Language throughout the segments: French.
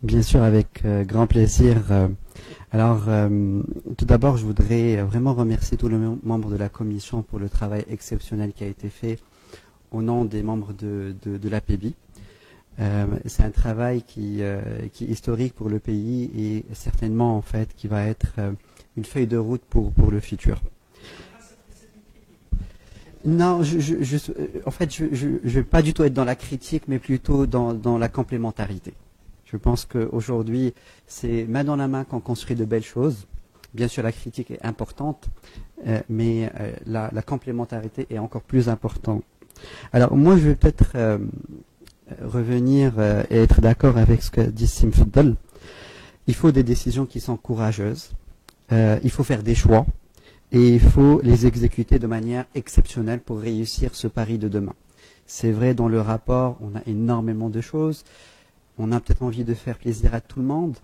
Bien sûr, avec grand plaisir. Tout d'abord, je voudrais vraiment remercier tous les membres de la commission pour le travail exceptionnel qui a été fait au nom des membres de l'APB. C'est un travail qui est historique pour le pays et certainement en fait qui va être une feuille de route pour le futur. Non, en fait, je ne vais pas du tout être dans la critique, mais plutôt dans la complémentarité. Je pense qu'aujourd'hui, c'est main dans la main qu'on construit de belles choses. Bien sûr, la critique est importante, mais la complémentarité est encore plus importante. Alors, moi, je vais peut-être revenir et être d'accord avec ce que dit Sim Fadel. Il faut des décisions qui sont courageuses. Il faut faire des choix. Et il faut les exécuter de manière exceptionnelle pour réussir ce pari de demain. C'est vrai, dans le rapport, on a énormément de choses. On a peut-être envie de faire plaisir à tout le monde,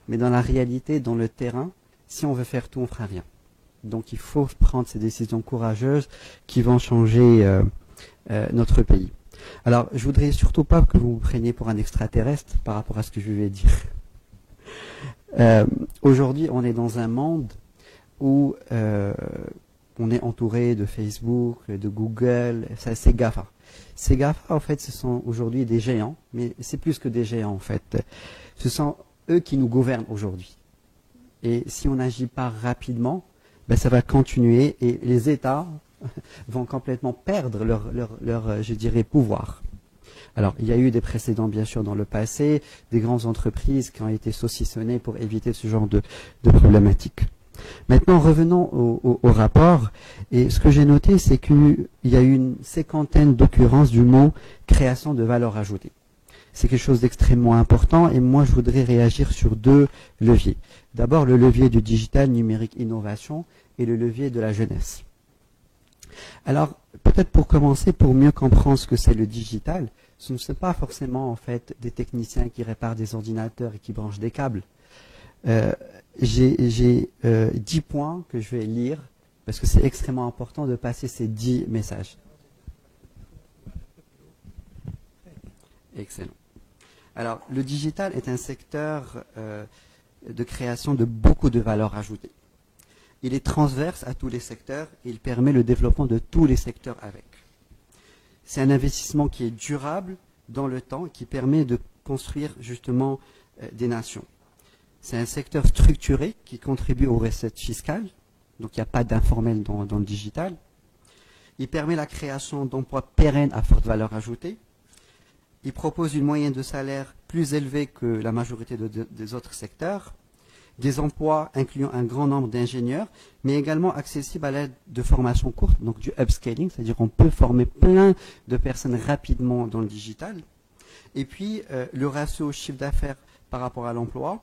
mais dans la réalité, dans le terrain, si on veut faire tout, on ne fera rien. Donc il faut prendre ces décisions courageuses qui vont changer notre pays. Alors, je voudrais surtout pas que vous vous preniez pour un extraterrestre par rapport à ce que je vais dire. Aujourd'hui, on est dans un monde où on est entouré de Facebook, de Google, ça c'est GAFA. Ces GAFA, en fait, ce sont aujourd'hui des géants, mais c'est plus que des géants, en fait. Ce sont eux qui nous gouvernent aujourd'hui. Et si on n'agit pas rapidement, ben, ça va continuer et les États vont complètement perdre leur, je dirais, pouvoir. Alors, il y a eu des précédents, bien sûr, dans le passé, des grandes entreprises qui ont été saucissonnées pour éviter ce genre de problématiques. Maintenant, revenons au rapport. Et ce que j'ai noté, c'est qu'il y a eu une cinquantaine d'occurrences du mot création de valeur ajoutée. C'est quelque chose d'extrêmement important et moi, je voudrais réagir sur deux leviers. D'abord, le levier du digital, numérique, innovation et le levier de la jeunesse. Alors, peut-être pour commencer, pour mieux comprendre ce que c'est le digital, ce ne sont pas forcément en fait des techniciens qui réparent des ordinateurs et qui branchent des câbles. J'ai 10 points que je vais lire parce que c'est extrêmement important de passer ces 10 messages. Excellent. Alors, le digital est un secteur de création de beaucoup de valeur ajoutée. Il est transverse à tous les secteurs et il permet le développement de tous les secteurs avec. C'est un investissement qui est durable dans le temps et qui permet de construire justement des nations. C'est un secteur structuré qui contribue aux recettes fiscales, donc il n'y a pas d'informel dans le digital. Il permet la création d'emplois pérennes à forte valeur ajoutée. Il propose une moyenne de salaire plus élevée que la majorité des autres secteurs. Des emplois incluant un grand nombre d'ingénieurs, mais également accessibles à l'aide de formations courtes, donc du upscaling, c'est-à-dire qu'on peut former plein de personnes rapidement dans le digital. Et puis, le ratio chiffre d'affaires par rapport à l'emploi,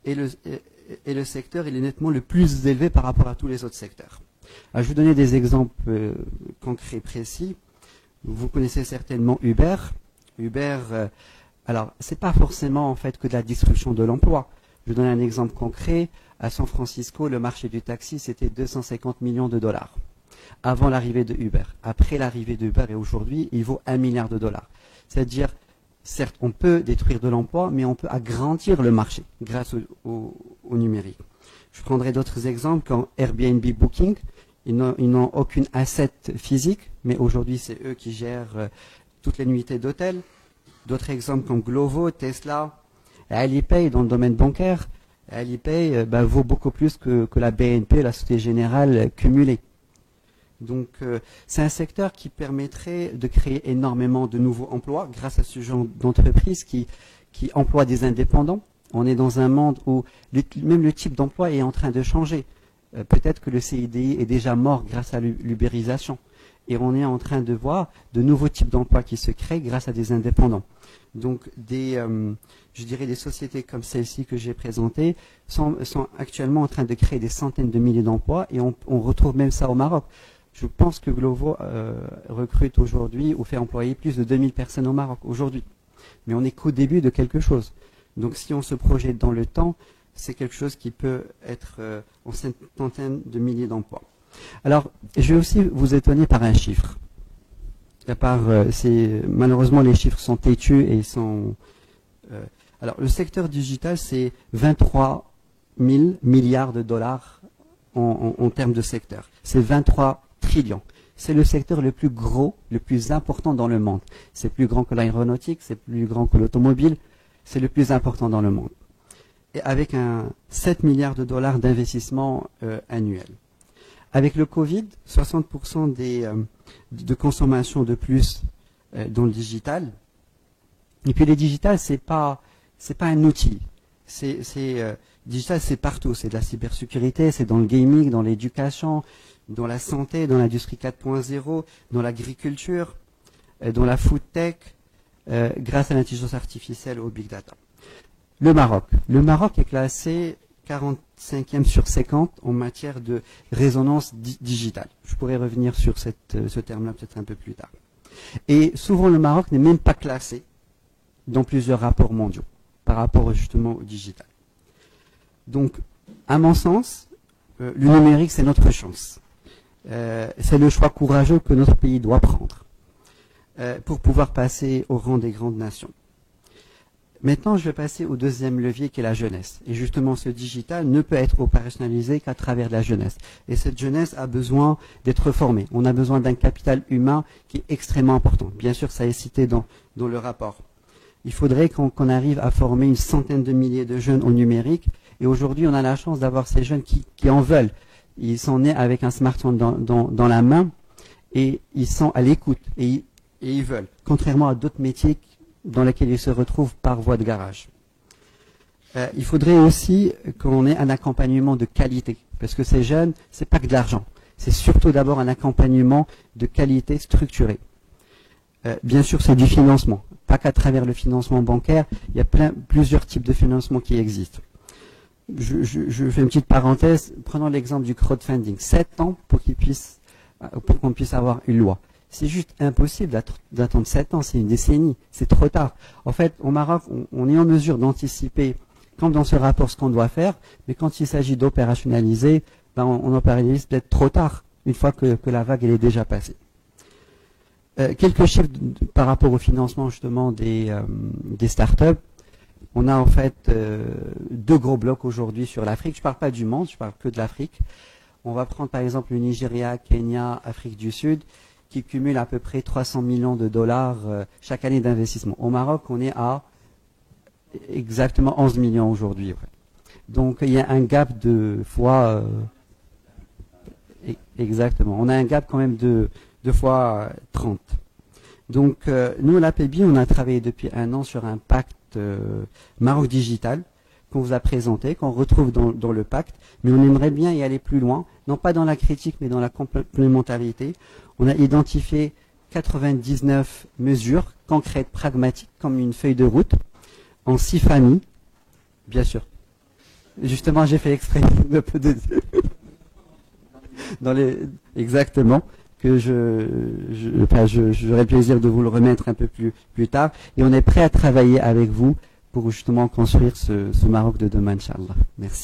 et le secteur il est nettement le plus élevé par rapport à tous les autres secteurs. Alors, je vais vous donner des exemples concrets, précis. Vous connaissez certainement Uber. Uber, alors, c'est pas forcément en fait que de la destruction de l'emploi. Je vous donne un exemple concret. À San Francisco, le marché du taxi, c'était 250 millions de dollars avant l'arrivée de Uber. Après l'arrivée de Uber et aujourd'hui, il vaut 1 milliard de dollars. C'est-à-dire, certes, on peut détruire de l'emploi, mais on peut agrandir le marché grâce au numérique. Je prendrai d'autres exemples comme Airbnb Booking. Ils n'ont aucune asset physique, mais aujourd'hui, c'est eux qui gèrent toutes les nuitées d'hôtel. D'autres exemples comme Glovo, Tesla, Alipay dans le domaine bancaire. Alipay vaut beaucoup plus que la BNP, la Société Générale cumulée. Donc, c'est un secteur qui permettrait de créer énormément de nouveaux emplois grâce à ce genre d'entreprise qui emploie des indépendants. On est dans un monde où même le type d'emploi est en train de changer. Peut-être que le CDI est déjà mort grâce à l'ubérisation. Et on est en train de voir de nouveaux types d'emplois qui se créent grâce à des indépendants. Donc, je dirais des sociétés comme celle-ci que j'ai présentée sont actuellement en train de créer des centaines de milliers d'emplois et on retrouve même ça au Maroc. Je pense que Glovo recrute aujourd'hui ou fait employer plus de 2000 personnes au Maroc aujourd'hui. Mais on n'est qu'au début de quelque chose. Donc, si on se projette dans le temps, c'est quelque chose qui peut être en centaines de milliers d'emplois. Alors, je vais aussi vous étonner par un chiffre. Malheureusement, les chiffres sont têtus et sont Alors, le secteur digital, c'est 23 000 milliards de dollars en termes de secteur. C'est 23 trillions. C'est le secteur le plus gros, le plus important dans le monde. C'est plus grand que l'aéronautique, c'est plus grand que l'automobile, c'est le plus important dans le monde. Et avec 7 milliards de dollars d'investissement annuel. Avec le Covid, 60% de consommation de plus dans le digital. Et puis les digital, c'est pas un outil. Digital, c'est partout. C'est de la cybersécurité, c'est dans le gaming, dans l'éducation, dans la santé, dans l'industrie 4.0, dans l'agriculture, dans la food tech, grâce à l'intelligence artificielle au big data. Le Maroc. Le Maroc est classé 45e sur 50 en matière de résonance digitale. Je pourrais revenir sur ce terme-là peut-être un peu plus tard. Et souvent, le Maroc n'est même pas classé dans plusieurs rapports mondiaux par rapport justement au digital. Donc, à mon sens, le numérique, c'est notre chance. C'est le choix courageux que notre pays doit prendre pour pouvoir passer au rang des grandes nations. Maintenant, je vais passer au deuxième levier qui est la jeunesse. Et justement, ce digital ne peut être opérationnalisé qu'à travers la jeunesse. Et cette jeunesse a besoin d'être formée. On a besoin d'un capital humain qui est extrêmement important. Bien sûr, ça est cité dans le rapport. Il faudrait qu'on arrive à former une centaine de milliers de jeunes au numérique. Et aujourd'hui, on a la chance d'avoir ces jeunes qui en veulent. Ils sont nés avec un smartphone dans la main et ils sont à l'écoute et ils veulent. Contrairement à d'autres métiers dans lesquels ils se retrouvent par voie de garage. Il faudrait aussi qu'on ait un accompagnement de qualité, parce que ces jeunes, c'est pas que de l'argent, c'est surtout d'abord un accompagnement de qualité structuré. Bien sûr, c'est du financement, pas qu'à travers le financement bancaire, il y a plusieurs types de financement qui existent. Je fais une petite parenthèse, prenons l'exemple du crowdfunding, 7 ans pour qu'on puisse avoir une loi. C'est juste impossible d'attendre 7 ans, c'est une décennie, c'est trop tard. En fait, au Maroc, on est en mesure d'anticiper, comme dans ce rapport, ce qu'on doit faire, mais quand il s'agit d'opérationnaliser, on opérationnalise peut-être trop tard, une fois que la vague elle est déjà passée. Quelques chiffres par rapport au financement justement des startups. On a en fait 2 gros blocs aujourd'hui sur l'Afrique. Je ne parle pas du monde, je parle que de l'Afrique. On va prendre par exemple le Nigeria, Kenya, Afrique du Sud, qui cumule à peu près 300 millions de dollars chaque année d'investissement. Au Maroc, on est à exactement 11 millions aujourd'hui. Ouais. Donc, il y a un gap de fois... exactement. On a un gap quand même de fois 30. Donc, nous, à l'APB, on a travaillé depuis 1 an sur un pacte Maroc Digital qu'on vous a présenté, qu'on retrouve dans le pacte, mais on aimerait bien y aller plus loin, non pas dans la critique, mais dans la complémentarité. On a identifié 99 mesures concrètes, pragmatiques, comme une feuille de route, en 6 familles, bien sûr. Justement, j'ai fait exprès de peu de... exactement, que j'aurai le plaisir de vous le remettre un peu plus tard, et on est prêt à travailler avec vous pour justement construire ce Maroc de demain, Inch'Allah. Merci.